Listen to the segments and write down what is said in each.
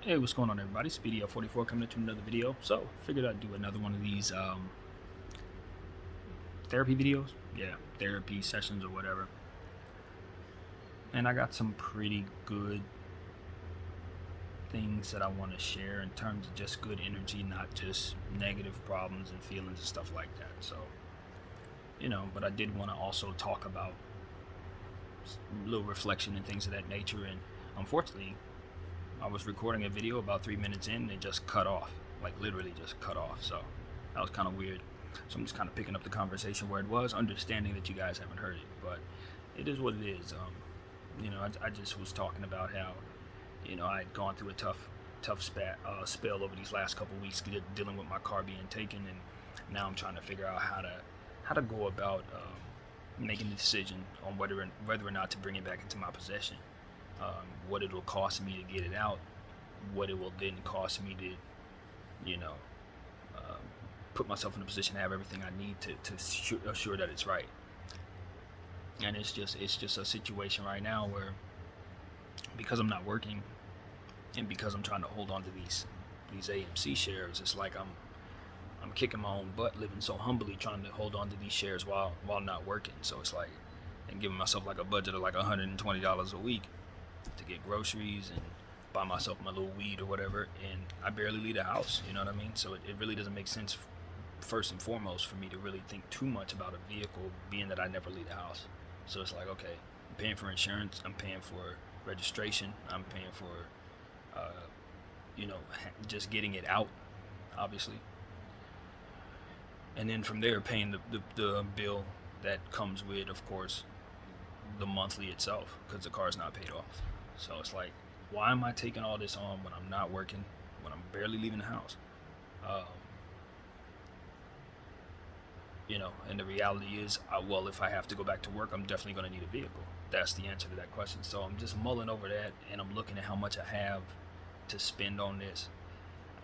Hey, what's going on, everybody? It's BDF 44 coming into another video. So, figured I'd do another one of these therapy videos. Yeah, therapy sessions or whatever. And I got some pretty good things that I want to share in terms of just good energy, not just negative problems and feelings and stuff like that. So, but I did want to also talk about a little reflection and things of that nature. And unfortunately, I was recording a video about 3 minutes in and it just cut off, like literally just cut off. So that was kind of weird. So I'm just kind of picking up the conversation where it was, understanding that you guys haven't heard it, but it is what it is. I just was talking about how, I had gone through a tough spell over these last couple weeks dealing with my car being taken, and now I'm trying to figure out how to go about making the decision on whether or not to bring it back into my possession. What it'll cost me to get it out, what it will then cost me to, put myself in a position to have everything I need to assure that it's right. And it's just a situation right now where, because I'm not working, and because I'm trying to hold on to these AMC shares, it's like I'm kicking my own butt, living so humbly, trying to hold on to these shares while not working. So it's like, and giving myself like a budget of like $120 a week to get groceries and buy myself my little weed or whatever, and I barely leave the house, you know what I mean? So it really doesn't make sense, first and foremost, for me to really think too much about a vehicle, being that I never leave the house. So it's like, okay, I'm paying for insurance, I'm paying for registration, I'm paying for just getting it out, obviously, and then from there paying the bill that comes with, of course, the monthly itself, because the car's not paid off. So it's like, why am I taking all this on when I'm not working, when I'm barely leaving the house? And the reality is, if I have to go back to work, I'm definitely going to need a vehicle. That's the answer to that question. So I'm just mulling over that, and I'm looking at how much I have to spend on this.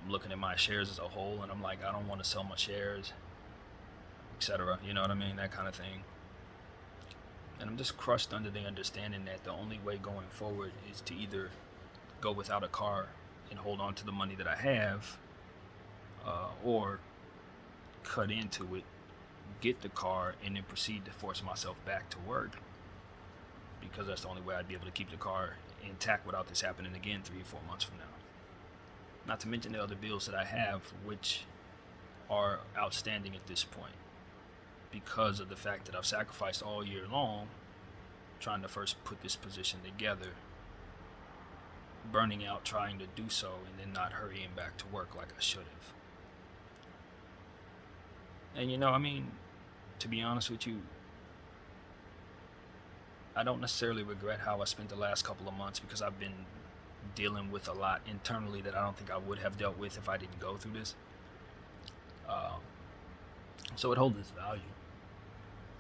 I'm looking at my shares as a whole, and I'm like, I don't want to sell my shares, etc. You know what I mean? That kind of thing. And I'm just crushed under the understanding that the only way going forward is to either go without a car and hold on to the money that I have, or cut into it, get the car, and then proceed to force myself back to work, because that's the only way I'd be able to keep the car intact without this happening again 3 or 4 months from now. Not to mention the other bills that I have, which are outstanding at this point, because of the fact that I've sacrificed all year long trying to first put this position together, burning out trying to do so, and then not hurrying back to work like I should have. And to be honest with you, I don't necessarily regret how I spent the last couple of months, because I've been dealing with a lot internally that I don't think I would have dealt with if I didn't go through this. So it holds its value.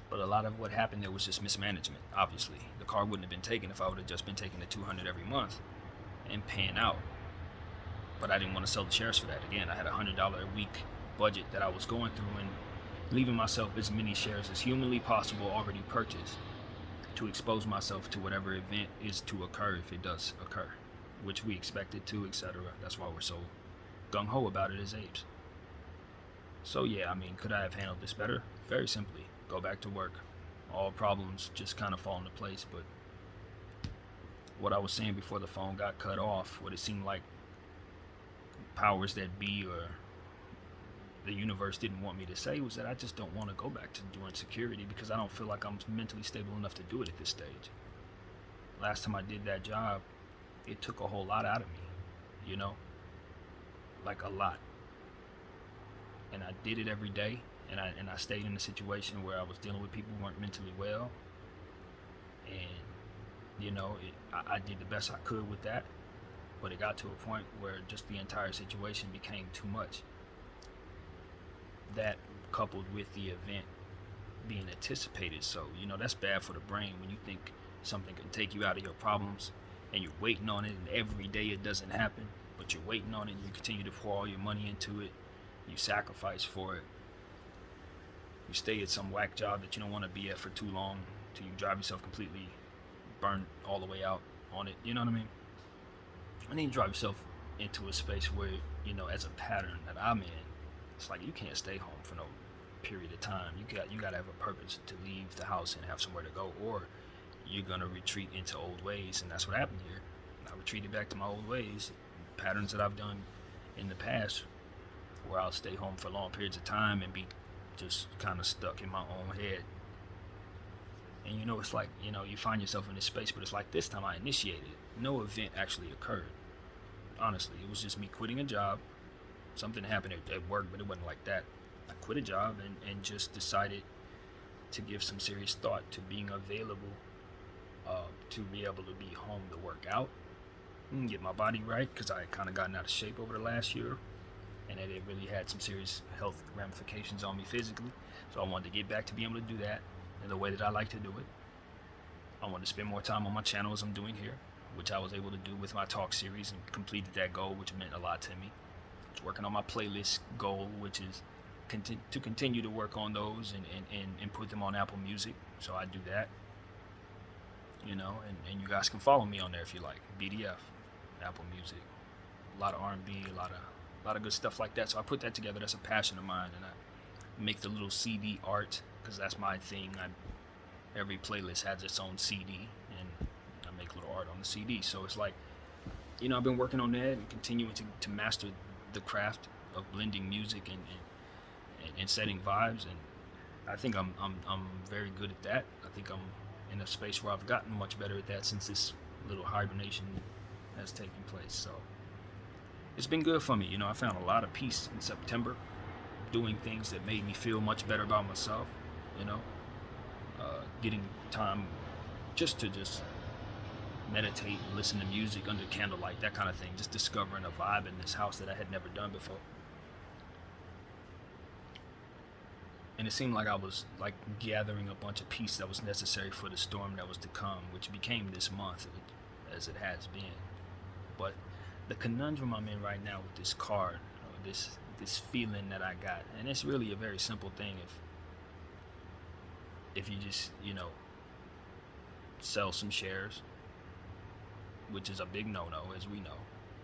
But a lot of what happened there was just mismanagement, obviously. The car wouldn't have been taken if I would have just been taking the $200 every month and paying out. But I didn't want to sell the shares for that. Again, I had a $100 a week budget that I was going through, and leaving myself as many shares as humanly possible already purchased to expose myself to whatever event is to occur, if it does occur, which we expect it to, etc. That's why we're so gung-ho about it as apes. So yeah, could I have handled this better? Very simply, go back to work. All problems just kind of fall into place. But what I was saying before the phone got cut off, what it seemed like powers that be or the universe didn't want me to say, was that I just don't want to go back to doing security, because I don't feel like I'm mentally stable enough to do it at this stage. Last time I did that job, it took a whole lot out of me, like a lot. And I did it every day, and I stayed in a situation where I was dealing with people who weren't mentally well, and I did the best I could with that. But it got to a point where just the entire situation became too much. That, coupled with the event being anticipated, so that's bad for the brain when you think something can take you out of your problems, and you're waiting on it, and every day it doesn't happen, but you're waiting on it, and you continue to pour all your money into it. You sacrifice for it. You stay at some whack job that you don't want to be at for too long, till you drive yourself completely burned all the way out on it. You know what I mean? And then you drive yourself into a space where, as a pattern that I'm in, it's like you can't stay home for no period of time. You got to have a purpose to leave the house and have somewhere to go, or you're gonna retreat into old ways, and that's what happened here. I retreated back to my old ways, patterns that I've done in the past, where I'll stay home for long periods of time and be just kind of stuck in my own head. And it's like, you find yourself in this space, but it's like this time I initiated it. No event actually occurred. Honestly, it was just me quitting a job. Something happened at work, but it wasn't like that. I quit a job and just decided to give some serious thought to being available, to be able to be home to work out and get my body right, because I had kind of gotten out of shape over the last year, and it really had some serious health ramifications on me physically. So I wanted to get back to being able to do that in the way that I like to do it. I wanted to spend more time on my channel as I'm doing here, which I was able to do with my talk series, and completed that goal, which meant a lot to me. I was working on my playlist goal, which is to continue to work on those and put them on Apple Music. So I do that, and you guys can follow me on there if you like. BDF, Apple Music, a lot of R&B, a lot of good stuff like that. So I put that together. That's a passion of mine, and I make the little CD art because that's my thing. Every playlist has its own CD, and I make little art on the CD. So it's like, I've been working on that and continuing to master the craft of blending music and setting vibes, and I think I'm very good at that. I think I'm in a space where I've gotten much better at that since this little hibernation has taken place. So it's been good for me. I found a lot of peace in September, doing things that made me feel much better about myself. Getting time just to meditate, listen to music under candlelight, that kind of thing. Just discovering a vibe in this house that I had never done before. And it seemed like I was like gathering a bunch of peace that was necessary for the storm that was to come, which became this month, as it has been. But the conundrum I'm in right now with this card, or this feeling that I got, and it's really a very simple thing. If you just sell some shares, which is a big no-no, as we know,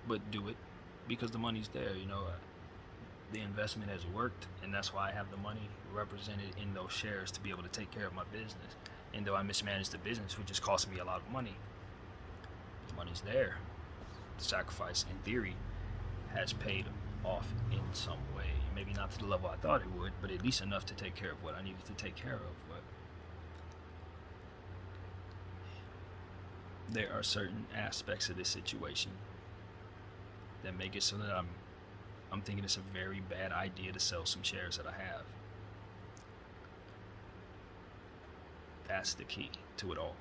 but do it because the money's there. The investment has worked, and that's why I have the money represented in those shares to be able to take care of my business. And though I mismanaged the business, which is costing me a lot of money, the money's there. The sacrifice, in theory, has paid off in some way. Maybe not to the level I thought it would, but at least enough to take care of what I needed to take care of. But there are certain aspects of this situation that make it so that I'm thinking it's a very bad idea to sell some shares that I have. That's the key to it all.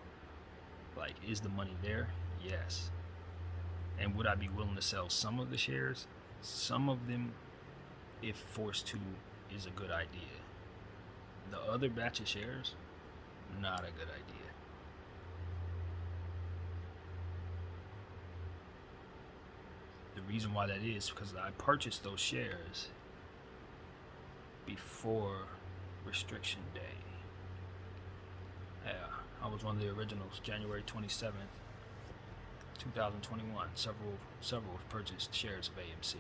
Like, is the money there? Yes. And would I be willing to sell some of the shares? Some of them, if forced to, is a good idea. The other batch of shares, not a good idea. The reason why that is because I purchased those shares before restriction day. Yeah, I was one of the originals, January 27th, 2021. Several purchased shares of AMC.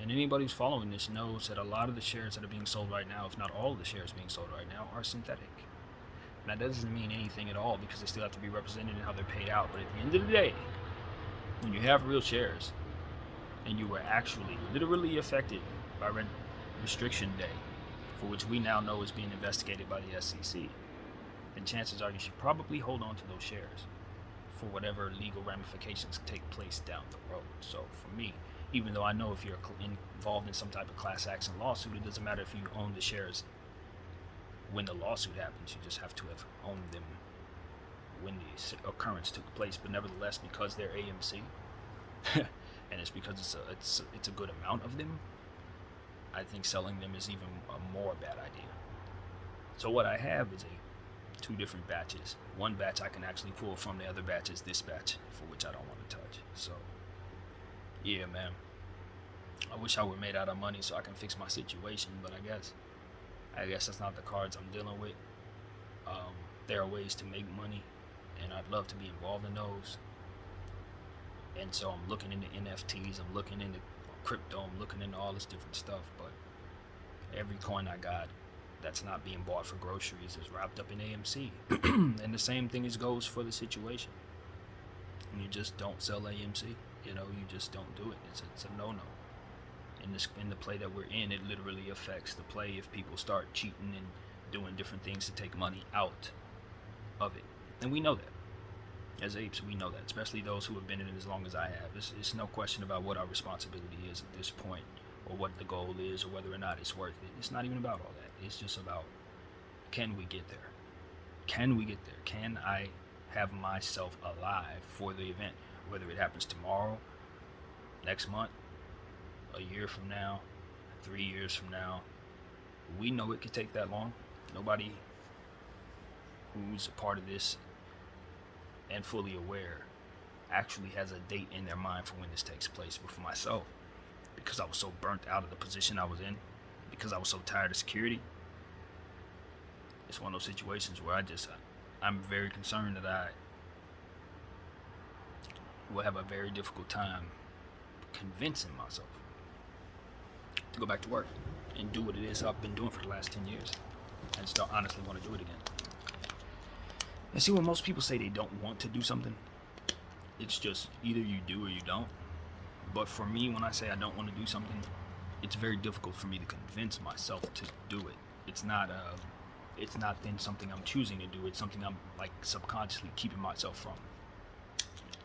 And anybody who's following this knows that a lot of the shares that are being sold right now, if not all of the shares being sold right now, are synthetic. Now, that doesn't mean anything at all because they still have to be represented in how they're paid out. But at the end of the day, when you have real shares and you were actually literally affected by restriction day, for which we now know is being investigated by the SEC, then chances are you should probably hold on to those shares for whatever legal ramifications take place down the road. So for me, even though I know if you're involved in some type of class action lawsuit, it doesn't matter if you own the shares when the lawsuit happens. You just have to have owned them when the occurrence took place. But nevertheless, because they're AMC, and it's because it's a good amount of them, I think selling them is even a more bad idea. So what I have is two different batches. One batch I can actually pull from, the other batch is this batch, for which I don't want to touch. So yeah, man, I wish I were made out of money so I can fix my situation, but I guess that's not the cards I'm dealing with. There are ways to make money, and I'd love to be involved in those. And so I'm looking into NFTs, I'm looking into crypto, I'm looking into all this different stuff. But every coin I got that's not being bought for groceries is wrapped up in AMC. And the same thing goes for the situation. You just don't sell AMC. You just don't do it. It's a no-no. In the play that we're in, it literally affects the play if people start cheating and doing different things to take money out of it. And we know that. As apes, we know that, especially those who have been in it as long as I have. It's no question about what our responsibility is at this point, or what the goal is, or whether or not it's worth it. It's not even about all that. It's just about, can we get there? Can we get there? Can I have myself alive for the event? Whether it happens tomorrow, next month, a year from now, 3 years from now. We know it could take that long. Nobody who's a part of this and fully aware actually has a date in their mind for when this takes place. But for myself, because I was so burnt out of the position I was in, because I was so tired of security, it's one of those situations where I'm very concerned that I will have a very difficult time convincing myself to go back to work and do what it is I've been doing for the last 10 years. I just don't honestly want to do it again. And see, when most people say they don't want to do something, it's just either you do or you don't. But for me, when I say I don't want to do something, it's very difficult for me to convince myself to do it. It's not then something I'm choosing to do. It's something I'm like subconsciously keeping myself from.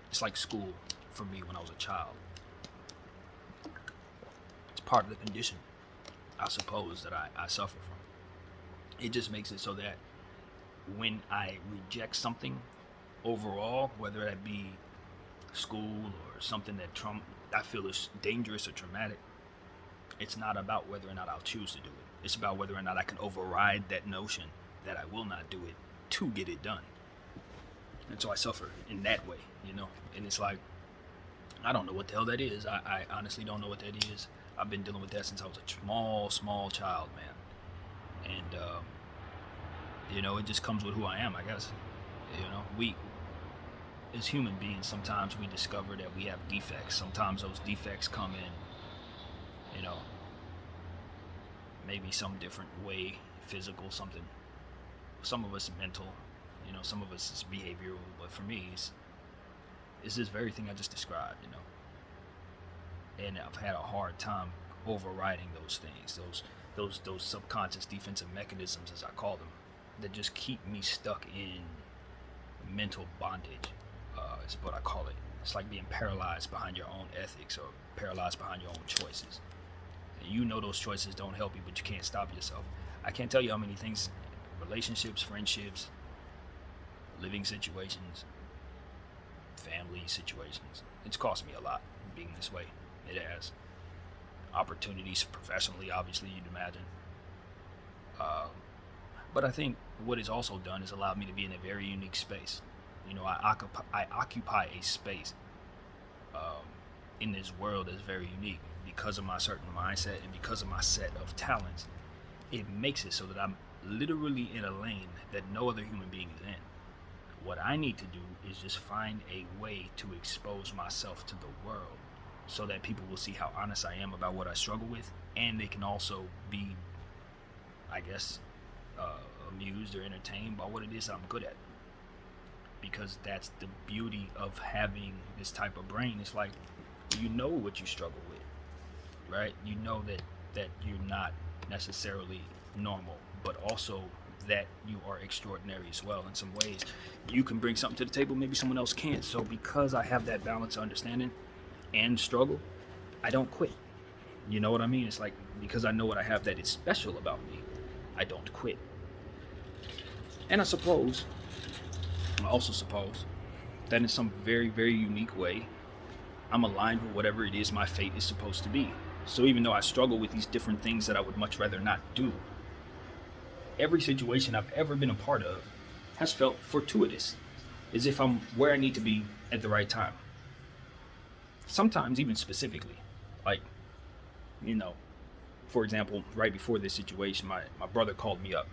It's like school for me when I was a child. It's part of the condition, I suppose, that I suffer from. It just makes it so that when I reject something overall, whether that be school or something that I feel is dangerous or traumatic, it's not about whether or not I'll choose to do it. It's about whether or not I can override that notion that I will not do it to get it done. And so I suffer in that way, and it's like, I don't know what the hell that is. I honestly don't know what that is. I've been dealing with that since I was a small child, man. And it just comes with who I am, I guess. We as human beings, sometimes we discover that we have defects. Sometimes those defects come in maybe some different way, physical, something. Some of us mental, some of us is behavioral, but for me, it's this very thing I just described, And I've had a hard time overriding those things, those subconscious defensive mechanisms, as I call them, that just keep me stuck in mental bondage. Is what I call it. It's like being paralyzed behind your own ethics, or paralyzed behind your own choices. And those choices don't help you, but you can't stop yourself. I can't tell you how many things, relationships, friendships, living situations, family situations, it's cost me a lot being this way. It has. Opportunities professionally, obviously, you'd imagine. But I think what it's also done is allowed me to be in a very unique space. I occupy a space in this world that's very unique because of my certain mindset and because of my set of talents. It makes it so that I'm literally in a lane that no other human being is in. What I need to do is just find a way to expose myself to the world so that people will see how honest I am about what I struggle with, and they can also be, I guess, amused or entertained by what it is I'm good at. Because that's the beauty of having this type of brain. It's like, what you struggle with, right? that you're not necessarily normal, but also that you are extraordinary as well. In some ways, you can bring something to the table maybe someone else can't. So because I have that balance of understanding and struggle, I don't quit. You know what I mean? It's like, because I know what I have that is special about me, I don't quit. And I also suppose that in some very, very unique way, I'm aligned with whatever it is my fate is supposed to be. So even though I struggle with these different things that I would much rather not do, every situation I've ever been a part of has felt fortuitous, as if I'm where I need to be at the right time. Sometimes even specifically, like, for example, right before this situation, my brother called me up,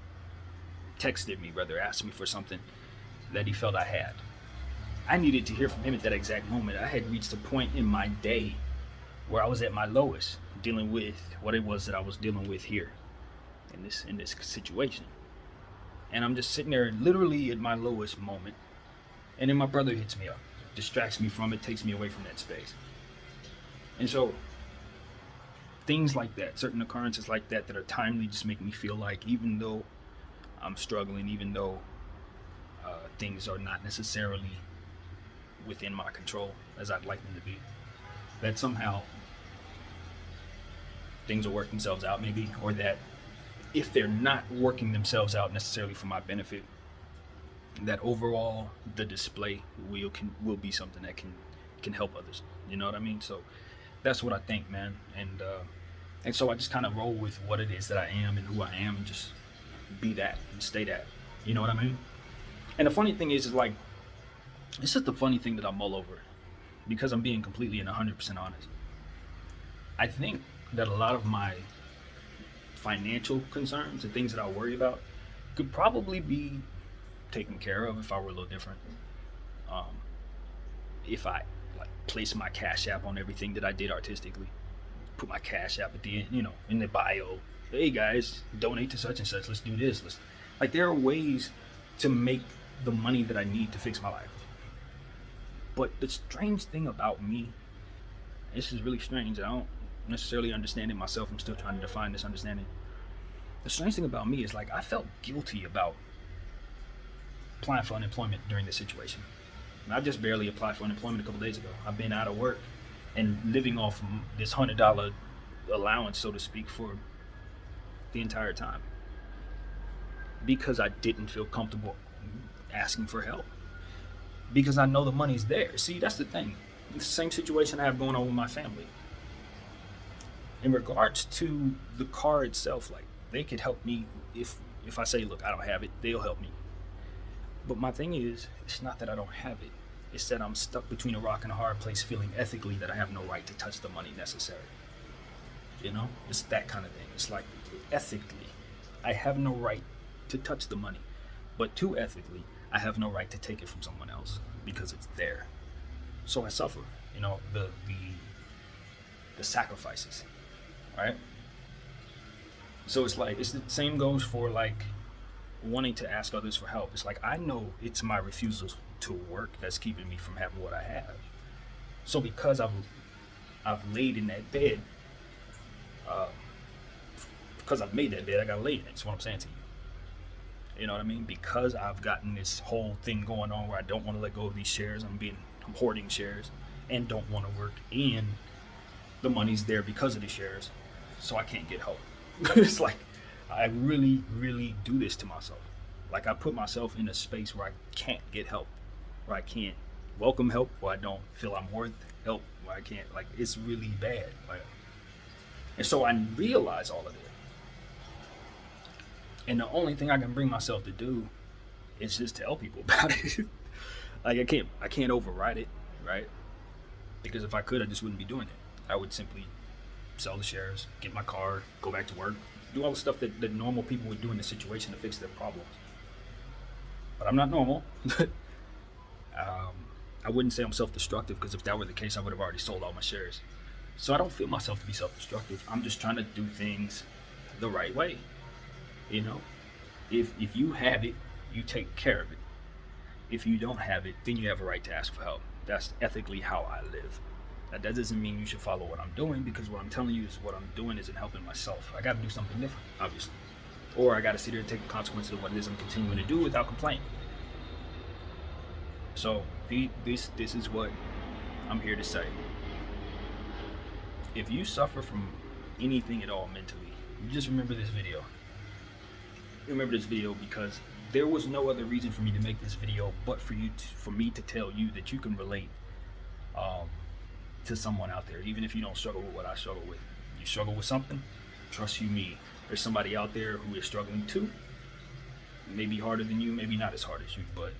asked me for something that he felt I had. I needed to hear from him at that exact moment. I had reached a point in my day where I was at my lowest, dealing with what it was that I was dealing with here in this situation. And I'm just sitting there literally at my lowest moment. And then my brother hits me up, distracts me from it, takes me away from that space. And so things like that, certain occurrences like that are timely, just make me feel like even though I'm struggling, even though things are not necessarily within my control as I'd like them to be, that somehow things will work themselves out maybe, or that if they're not working themselves out necessarily for my benefit, that overall the display will be something that can help others. You know what I mean? So that's what I think, man. And so I just kind of roll with what it is that I am and who I am, and just be that and stay that. You know what I mean? And the funny thing is like, it's just the funny thing that I mull over, because I'm being completely and 100% honest. I think that a lot of my financial concerns and things that I worry about could probably be taken care of if I were a little different. If I like place my Cash App on everything that I did artistically, put my Cash App at the end, in the bio. Hey guys, donate to such and such. Let's do this. Like there are ways to make the money that I need to fix my life. But the strange thing about me, this is really strange. I don't necessarily understand it myself. I'm still trying to define this understanding. The strange thing about me is like I felt guilty about applying for unemployment during this situation. And I just barely applied for unemployment a couple days ago. I've been out of work and living off this $100 allowance, so to speak, for the entire time, because I didn't feel comfortable asking for help, because I know the money's there. See, that's the thing. It's the same situation I have going on with my family. In regards to the car itself, like they could help me if I say, look, I don't have it, they'll help me. But my thing is, it's not that I don't have it. It's that I'm stuck between a rock and a hard place, feeling ethically that I have no right to touch the money necessary. It's that kind of thing. It's like ethically, I have no right to touch the money, but too ethically, I have no right to take it from someone else because it's there. So I suffer, the sacrifices, right? So it's like, it's the same goes for like wanting to ask others for help. It's like, I know it's my refusal to work that's keeping me from having what I have. So because I've laid in that bed, because I've made that bed, I gotta lay in it. That's what I'm saying to you. You know what I mean? Because I've gotten this whole thing going on where I don't want to let go of these shares. I'm hoarding shares and don't want to work, and the money's there because of the shares, so I can't get help. It's like I really, really do this to myself. Like I put myself in a space where I can't get help, where I can't welcome help, where I don't feel I'm worth help, where I can't, like, it's really bad. Like, and so I realize all of it. And the only thing I can bring myself to do is just tell people about it. Like I can't override it, right? Because if I could, I just wouldn't be doing it. I would simply sell the shares, get my car, go back to work, do all the stuff that normal people would do in the situation to fix their problems. But I'm not normal. I wouldn't say I'm self-destructive, because if that were the case, I would have already sold all my shares. So I don't feel myself to be self-destructive. I'm just trying to do things the right way. If you have it, you take care of it. If you don't have it, then you have a right to ask for help. That's ethically how I live. That doesn't mean you should follow what I'm doing, because what I'm telling you is what I'm doing isn't helping myself. I got to do something different, obviously. Or I got to sit here and take the consequences of what it is I'm continuing to do without complaining. So this is what I'm here to say. If you suffer from anything at all mentally, just remember this video. Remember this video, because there was no other reason for me to make this video but for me to tell you that you can relate to someone out there, even if you don't struggle with what I struggle with. You struggle with something, trust you me, there's somebody out there who is struggling too. Maybe harder than you, maybe not as hard as you, but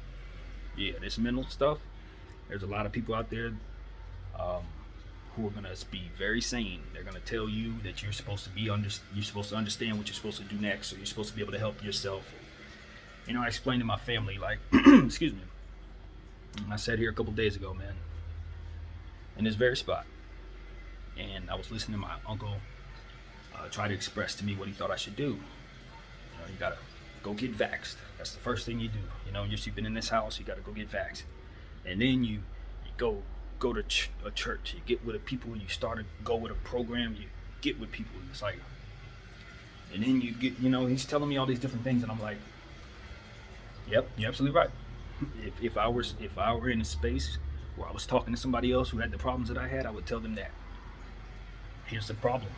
yeah, this mental stuff, there's a lot of people out there who are gonna be very sane. They're gonna tell you that you're supposed to understand what you're supposed to do next, or you're supposed to be able to help yourself. I explained to my family, like, excuse me, I sat here a couple days ago, man, in this very spot, and I was listening to my uncle try to express to me what he thought I should do. You gotta go get vaxxed. That's the first thing you do. You've been in this house, you gotta go get vaxxed, and then you go to a church. You get with the people. You go with a program. You get with people. It's like, and then you get. He's telling me all these different things, and I'm like, yep, you're absolutely right. If I were in a space where I was talking to somebody else who had the problems that I had, I would tell them that. Here's the problem.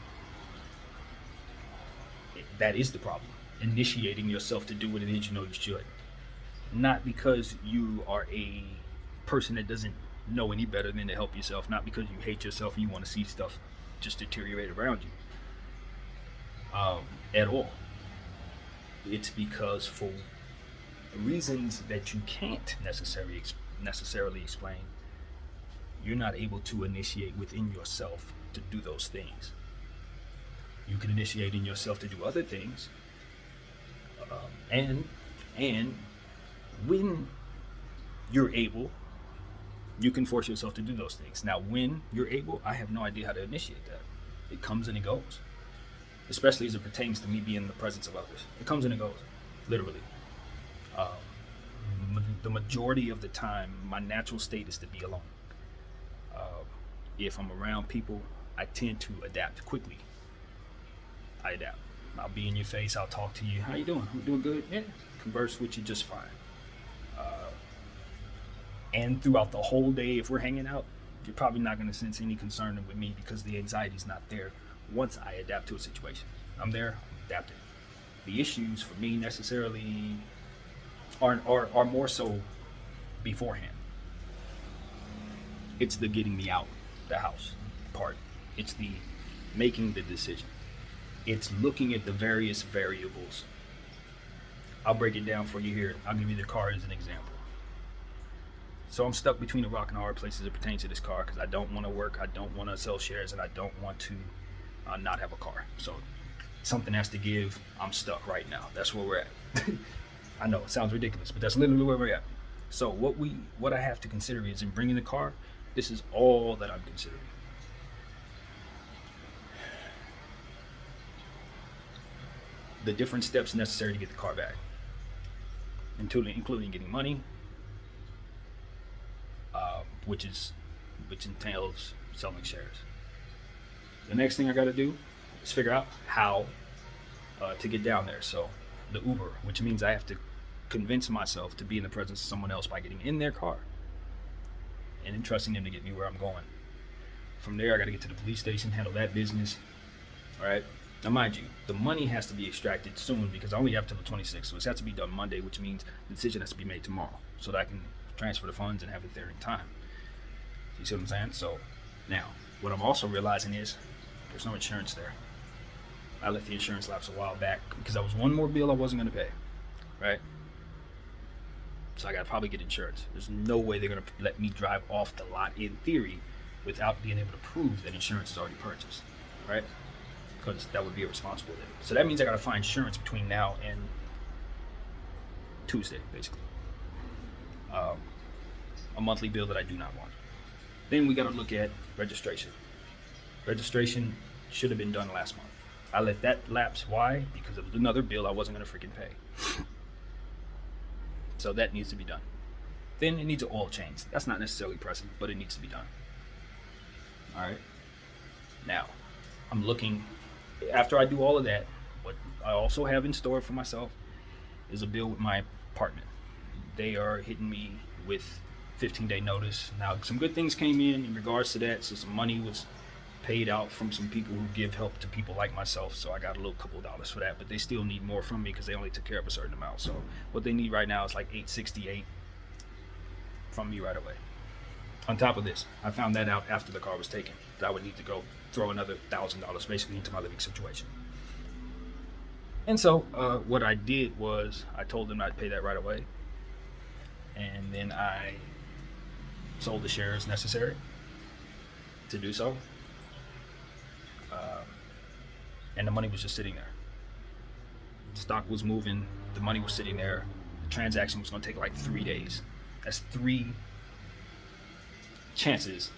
That is the problem. Initiating yourself to do what it is you should. Not because you are a person that doesn't know any better than to help yourself. Not because you hate yourself and you want to see stuff just deteriorate around you. At all. It's because for reasons that you can't necessarily explain, you're not able to initiate within yourself to do those things. You can initiate in yourself to do other things, and when you're able, you can force yourself to do those things. Now, when you're able, I have no idea how to initiate that. It comes and it goes, especially as it pertains to me being in the presence of others. It comes and it goes, literally. The majority of the time, my natural state is to be alone. If I'm around people, I tend to adapt quickly. I adapt. I'll be in your face. I'll talk to you. How you doing? I'm doing good. Yeah. Converse with you just fine. And throughout the whole day, if we're hanging out, you're probably not going to sense any concern with me because the anxiety's not there once I adapt to a situation. I'm there, I'm adapting. The issues for me necessarily are more so beforehand. It's the getting me out the house part. It's the making the decision. It's looking at the various variables. I'll break it down for you here. I'll give you the car as an example. So I'm stuck between a rock and a hard place as it pertains to this car because I don't want to work, I don't want to sell shares, and I don't want to not have a car. So something has to give. I'm stuck right now. That's where we're at. I know it sounds ridiculous, but that's literally where we're at. So what I have to consider is in bringing the car, this is all that I'm considering. The different steps necessary to get the car back, including getting money, which entails selling shares. The next thing I got to do is figure out how to get down there. So the Uber, which means I have to convince myself to be in the presence of someone else by getting in their car and entrusting them to get me where I'm going. From there, I got to get to the police station, handle that business. All right. Now, mind you, the money has to be extracted soon because I only have till the 26th, so it has to be done Monday, which means the decision has to be made tomorrow so that I can transfer the funds and have it there in time. You see what I'm saying? So now, what I'm also realizing is there's no insurance there. I let the insurance lapse a while back because that was one more bill I wasn't going to pay, right? So I got to probably get insurance. There's no way they're going to let me drive off the lot in theory without being able to prove that insurance is already purchased, right? Because that would be irresponsible then. So that means I got to find insurance between now and Tuesday, basically. A monthly bill that I do not want. Then we got to look at registration. Registration should have been done last month. I let that lapse. Why? Because it was another bill I wasn't going to freaking pay. So that needs to be done. Then it needs an oil change. That's not necessarily pressing, but it needs to be done. All right. Now, I'm looking, after I do all of that, what I also have in store for myself is a bill with my apartment. They are hitting me with 15-day notice. Now, some good things came in regards to that. So some money was paid out from some people who give help to people like myself. So I got a little couple of dollars for that, but they still need more from me because they only took care of a certain amount. So what they need right now is like $868 from me right away. On top of this, I found that out after the car was taken, that I would need to go throw another $1,000 basically into my living situation. And so what I did was I told them I'd pay that right away. And then I sold the shares necessary to do so. And the money was just sitting there. Stock was moving, the money was sitting there. The transaction was going to take like 3 days. That's 3 chances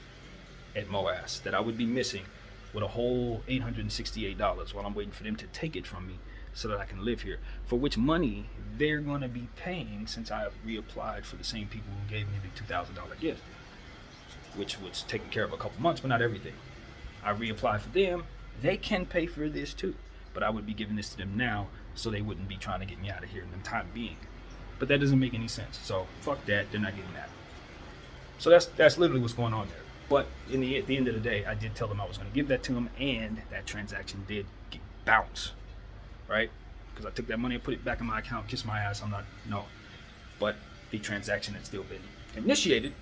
at MOAS that I would be missing with a whole $868 while I'm waiting for them to take it from me so that I can live here, for which money they're going to be paying since I have reapplied for the same people who gave me the $2,000 gift, which was taken care of a couple months, but not everything. I reapply for them. They can pay for this too, but I would be giving this to them now so they wouldn't be trying to get me out of here in the time being. But that doesn't make any sense. So fuck that. They're not getting that. So that's literally what's going on there. But at the end of the day, I did tell them I was going to give that to them, and that transaction did bounce, right? Because I took that money and put it back in my account, kiss my ass. No. But the transaction had still been initiated,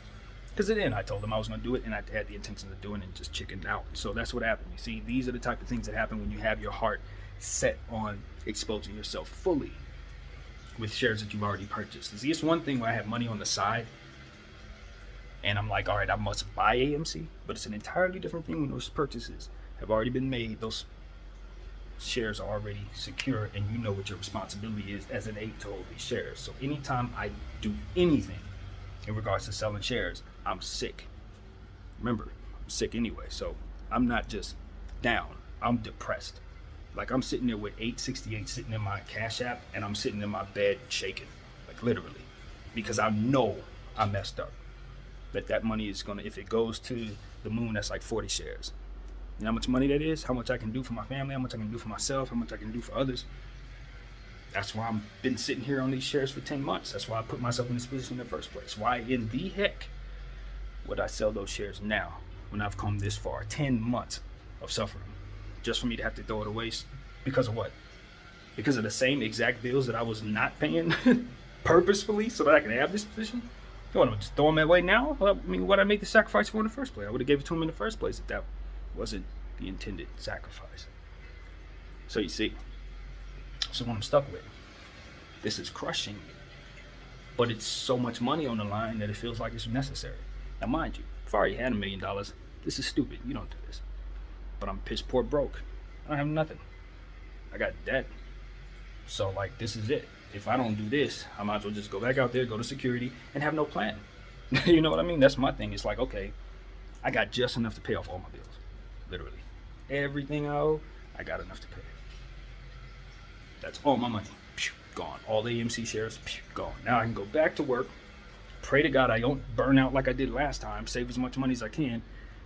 because then I told them I was going to do it, and I had the intention of doing it and just chickened out. So that's what happened. You see, these are the type of things that happen when you have your heart set on exposing yourself fully with shares that you've already purchased. See, it's one thing where I have money on the side, and I'm like, all right, I must buy AMC. But it's an entirely different thing when those purchases have already been made. Those shares are already secure, and you know what your responsibility is as an ape to hold these shares. So anytime I do anything in regards to selling shares, I'm sick. Remember, I'm sick anyway. So I'm not just down. I'm depressed. Like, I'm sitting there with $868 sitting in my Cash App, and I'm sitting in my bed shaking, like literally, because I know I messed up. That money is gonna, if it goes to the moon, that's like 40 shares. You know how much money that is? How much I can do for my family? How much I can do for myself? How much I can do for others? That's why I've been sitting here on these shares for 10 months. That's why I put myself in this position in the first place. Why in the heck would I sell those shares now when I've come this far? 10 months of suffering just for me to have to throw it away. Because of what? Because of the same exact bills that I was not paying purposefully so that I can have this position? You want to just throw them away now? Well, I mean, what I made the sacrifice for in the first place? I would have gave it to him in the first place if that wasn't the intended sacrifice. So you see, so what I'm stuck with, this is crushing me. But it's so much money on the line that it feels like it's necessary. Now, mind you, if I already had $1 million, this is stupid. You don't do this. But I'm piss poor broke. I don't have nothing. I got debt. So, like, this is it. If I don't do this, I might as well just go back out there, go to security, and have no plan. You know what I mean? That's my thing. It's like, okay, I got just enough to pay off all my bills. Literally. Everything I owe, I got enough to pay. That's all my money. Gone. All the AMC shares, gone. Now I can go back to work, pray to God I don't burn out like I did last time, save as much money as I can,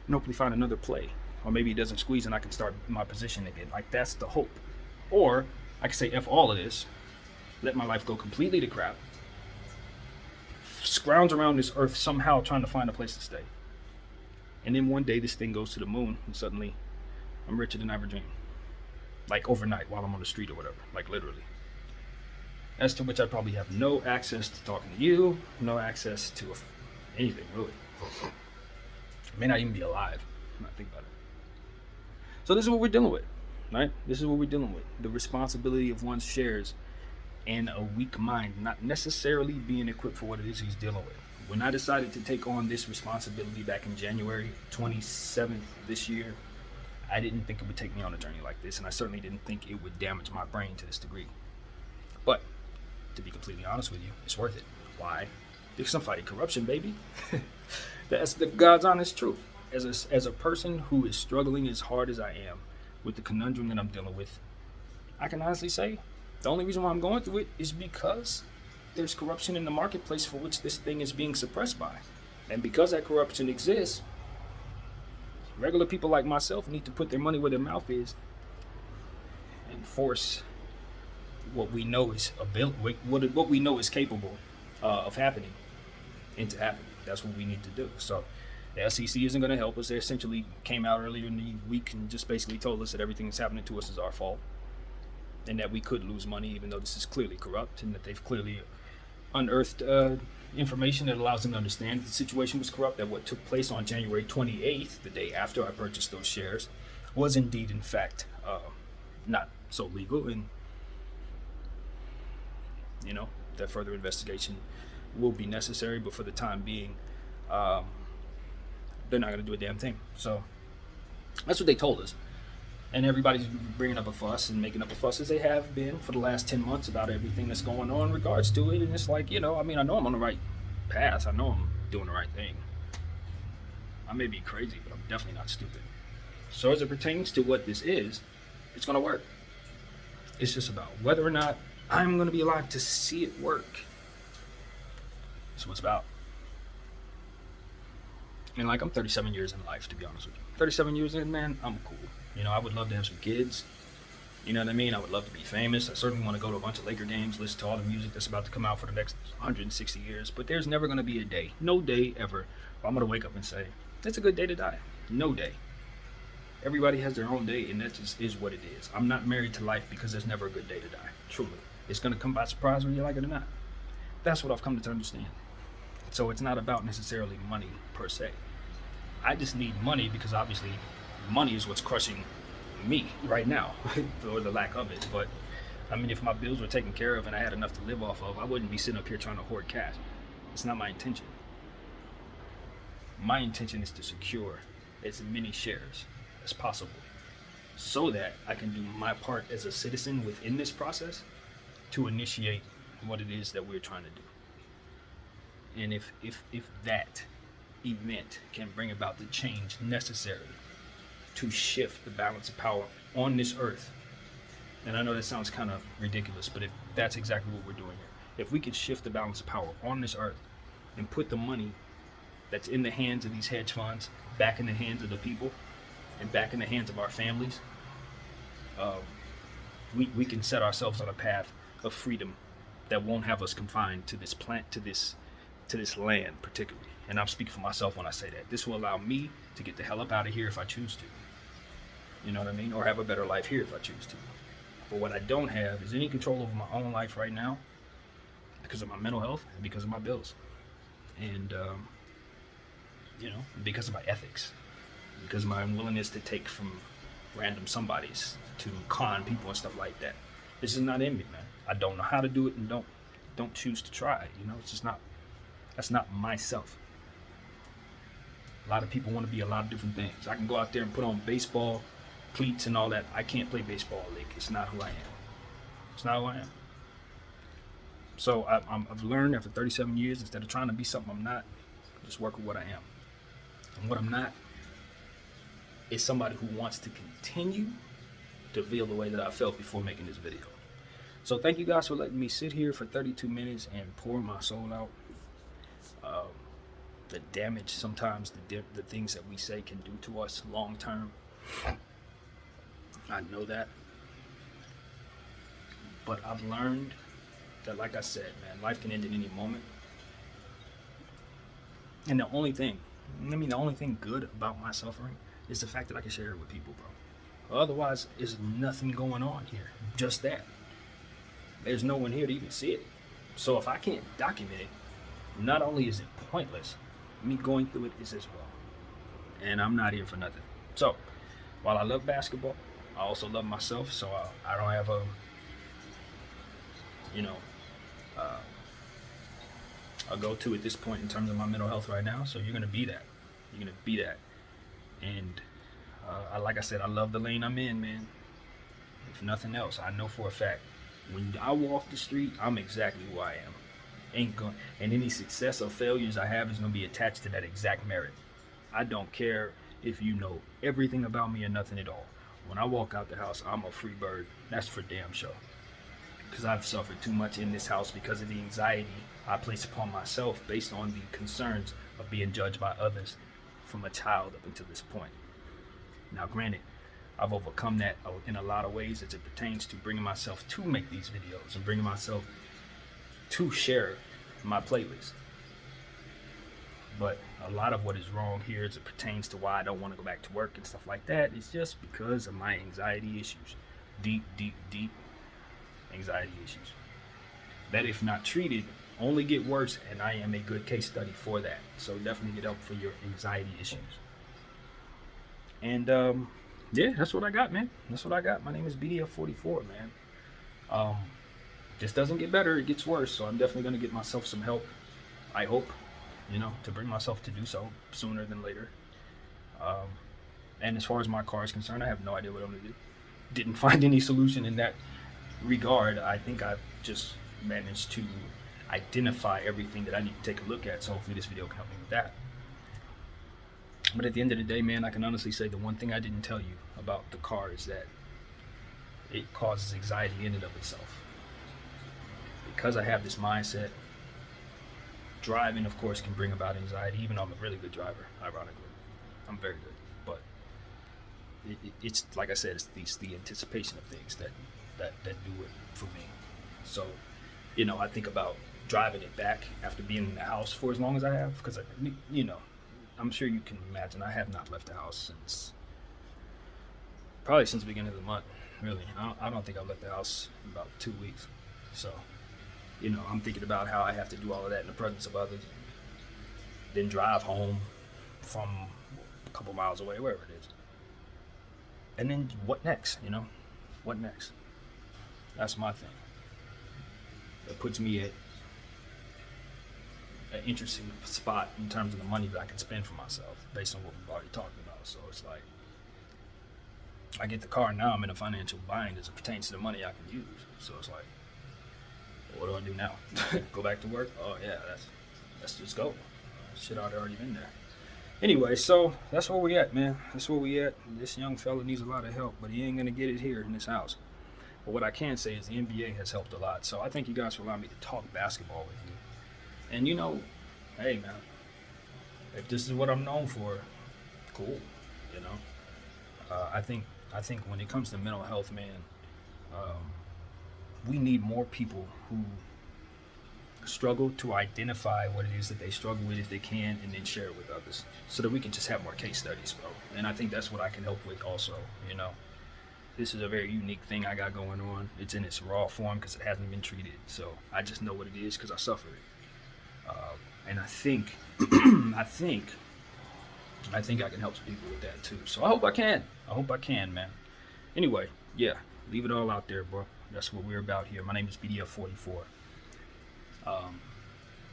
and hopefully find another play. Or maybe it doesn't squeeze and I can start my position again. Like, that's the hope. Or I can say F all of this, let my life go completely to crap, scrounge around this earth somehow trying to find a place to stay. And then one day this thing goes to the moon and suddenly I'm richer than I ever dreamed. Like overnight while I'm on the street or whatever, like literally. As to which I probably have no access to talking to you, no access to anything really. I may not even be alive when I think about it. So this is what we're dealing with, right? This is what we're dealing with. The responsibility of one's shares and a weak mind not necessarily being equipped for what it is he's dealing with. When I decided to take on this responsibility back in January 27th this year, I didn't think it would take me on a journey like this, and I certainly didn't think it would damage my brain to this degree. But to be completely honest with you, it's worth it. Why? Because I'm fighting corruption, baby. That's the God's honest truth. As a person who is struggling as hard as I am with the conundrum that I'm dealing with, I can honestly say the only reason why I'm going through it is because there's corruption in the marketplace for which this thing is being suppressed by. And because that corruption exists, regular people like myself need to put their money where their mouth is and force what we know is what we know is capable of happening into happening. That's what we need to do. So the SEC isn't going to help us. They essentially came out earlier in the week and just basically told us that everything that's happening to us is our fault, and that we could lose money even though this is clearly corrupt, and that they've clearly unearthed information that allows them to understand that the situation was corrupt, that what took place on January 28th, the day after I purchased those shares, was indeed, in fact, not so legal, and that further investigation will be necessary, but for the time being, they're not going to do a damn thing. So that's what they told us. And everybody's bringing up a fuss and making up a fuss, as they have been for the last 10 months about everything that's going on in regards to it. And it's like, I know I'm on the right path. I know I'm doing the right thing. I may be crazy, but I'm definitely not stupid. So as it pertains to what this is, it's gonna work. It's just about whether or not I'm gonna be alive to see it work. That's what it's about. And like, I'm 37 years in life, to be honest with you. 37 years in, man, I'm cool. You know, I would love to have some kids. You know what I mean? I would love to be famous. I certainly want to go to a bunch of Laker games, listen to all the music that's about to come out for the next 160 years. But there's never going to be a day, no day ever, where I'm going to wake up and say, it's a good day to die. No day. Everybody has their own day, and that just is what it is. I'm not married to life because there's never a good day to die. Truly. It's going to come by surprise whether you like it or not. That's what I've come to understand. So it's not about necessarily money per se. I just need money because obviously money is what's crushing me right now, or the lack of it. But I mean, if my bills were taken care of and I had enough to live off of, I wouldn't be sitting up here trying to hoard cash. It's not my intention. My intention is to secure as many shares as possible so that I can do my part as a citizen within this process to initiate what it is that we're trying to do. And if that event can bring about the change necessary to shift the balance of power on this earth, and I know that sounds kind of ridiculous, but if that's exactly what we're doing here, if we can shift the balance of power on this earth and put the money that's in the hands of these hedge funds back in the hands of the people and back in the hands of our families, we can set ourselves on a path of freedom that won't have us confined to this plant, to this land particularly. And I'm speaking for myself when I say that. This will allow me to get the hell up out of here if I choose to. You know what I mean? Or have a better life here if I choose to. But what I don't have is any control over my own life right now because of my mental health and because of my bills. And, because of my ethics. Because of my unwillingness to take from random somebodies to con people and stuff like that. This is not in me, man. I don't know how to do it and don't choose to try. You know, it's just not, that's not myself. A lot of people want to be a lot of different things. I can go out there and put on baseball cleats and all that. I can't play baseball league. It's not who I am. It's not who I am. So I've learned after 37 years, instead of trying to be something I'm not, just work with what I am. And what I'm not is somebody who wants to continue to feel the way that I felt before making this video. So thank you guys for letting me sit here for 32 minutes and pour my soul out. The damage sometimes the things that we say can do to us long term. I know that. But I've learned that, like I said, man, life can end at any moment. And the only thing good about my suffering is the fact that I can share it with people, bro. Otherwise, there's nothing going on here. Just that. There's no one here to even see it. So if I can't document it, not only is it pointless, me going through it is as well. And I'm not here for nothing. So, while I love basketball, I also love myself. So I don't have a go-to at this point in terms of my mental health right now. So you're gonna be that. You're gonna be that. And like I said, I love the lane I'm in, man. If nothing else, I know for a fact when I walk the street, I'm exactly who I am. And any success or failures I have is gonna be attached to that exact merit. I don't care if you know everything about me or nothing at all. When I walk out the house, I'm a free bird. That's for damn sure. Because I've suffered too much in this house because of the anxiety I place upon myself based on the concerns of being judged by others from a child up until this point. Now, granted, I've overcome that in a lot of ways as it pertains to bringing myself to make these videos and bringing myself to share my playlist. But a lot of what is wrong here as it pertains to why I don't want to go back to work and stuff like that is just because of my anxiety issues. Deep anxiety issues. That, if not treated, only get worse, and I am a good case study for that. So definitely get help for your anxiety issues. And yeah, that's what I got, man. That's what I got. My name is BDF 44, man. This doesn't get better, it gets worse. So I'm definitely going to get myself some help. I hope, to bring myself to do so sooner than later. And as far as my car is concerned, I have no idea what I'm going to do. Didn't find any solution in that regard. I think I've just managed to identify everything that I need to take a look at. So hopefully this video can help me with that. But at the end of the day, man, I can honestly say the one thing I didn't tell you about the car is that it causes anxiety in and of itself. Because I have this mindset, driving, of course, can bring about anxiety, even though I'm a really good driver, ironically. I'm very good. But it's like I said, it's the anticipation of things that do it for me. So, I think about driving it back after being in the house for as long as I have, because, I'm sure you can imagine I have not left the house probably since the beginning of the month, really. I don't think I've left the house in about 2 weeks. So, I'm thinking about how I have to do all of that in the presence of others, then drive home from a couple miles away, wherever it is. And then what next, What next? That's my thing. That puts me at an interesting spot in terms of the money that I can spend for myself based on what we've already talked about. So it's like, I get the car now, I'm in a financial bind as it pertains to the money I can use. So it's like, what do I do now? Go back to work? Oh yeah, let's just go. Shit, I'd already been there. Anyway, so that's where we at, man. That's where we at. This young fella needs a lot of help, but he ain't gonna get it here in this house. But what I can say is the NBA has helped a lot. So I thank you guys for allowing me to talk basketball with you. And hey man, if this is what I'm known for, cool. I think when it comes to mental health, man, we need more people who struggle to identify what it is that they struggle with if they can, and then share it with others, so that we can just have more case studies, bro. And I think that's what I can help with also. This is a very unique thing I got going on. It's in its raw form because it hasn't been treated, so I just know what it is because I suffer it. And I think I can help some people with that too. So I hope I can, man. Anyway, yeah, leave it all out there, bro. That's what we're about here. My name is BDF 44.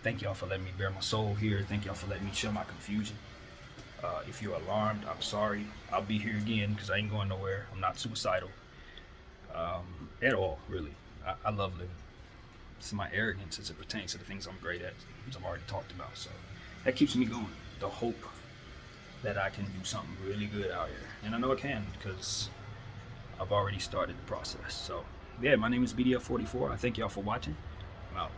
Thank y'all for letting me bare my soul here. Thank y'all for letting me share my confusion. If you're alarmed, I'm sorry. I'll be here again because I ain't going nowhere. I'm not suicidal at all, really. I love living. It's my arrogance as it pertains to the things I'm great at, which I've already talked about. So that keeps me going. The hope that I can do something really good out here. And I know I can because I've already started the process. So yeah, my name is BDF 44. I thank y'all for watching. I'm out.